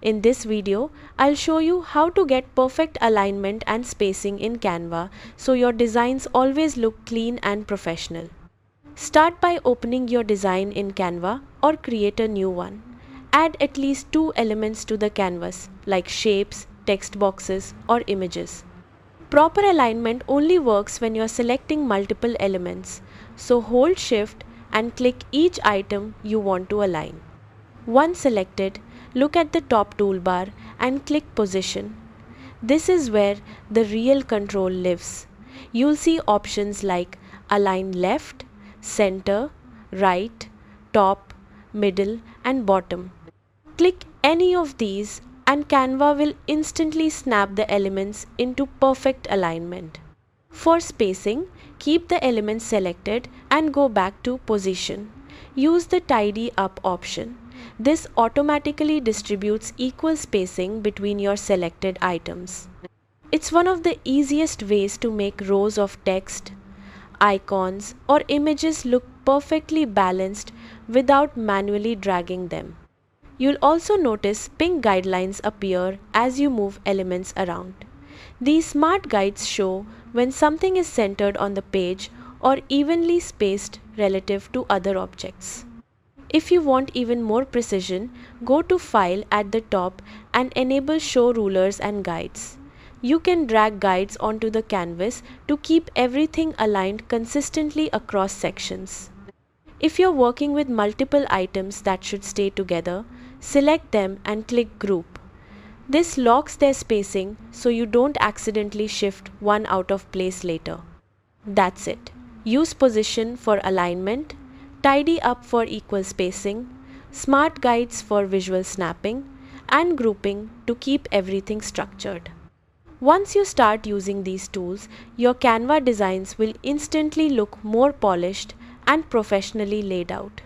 In this video, I'll show you how to get perfect alignment and spacing in Canva so your designs always look clean and professional. Start by opening your design in Canva or create a new one. Add at least 2 elements to the canvas like shapes, text boxes or images. Proper alignment only works when you're selecting multiple elements, so hold Shift and click each item you want to align. Once selected, look at the top toolbar and click Position. This is where the real control lives. You'll see options like Align Left, Center, Right, Top, Middle and Bottom. Click any of these and Canva will instantly snap the elements into perfect alignment. For spacing, keep the elements selected and go back to Position. Use the Tidy Up option. This automatically distributes equal spacing between your selected items. It's one of the easiest ways to make rows of text, icons, or images look perfectly balanced without manually dragging them. You'll also notice pink guidelines appear as you move elements around. These smart guides show when something is centered on the page or evenly spaced relative to other objects. If you want even more precision, go to File at the top and enable Show Rulers and Guides. You can drag guides onto the canvas to keep everything aligned consistently across sections. If you're working with multiple items that should stay together, select them and click Group. This locks their spacing so you don't accidentally shift one out of place later. That's it. Use Position for alignment, Tidy Up for equal spacing, Smart Guides for visual snapping, and grouping to keep everything structured. Once you start using these tools, your Canva designs will instantly look more polished and professionally laid out.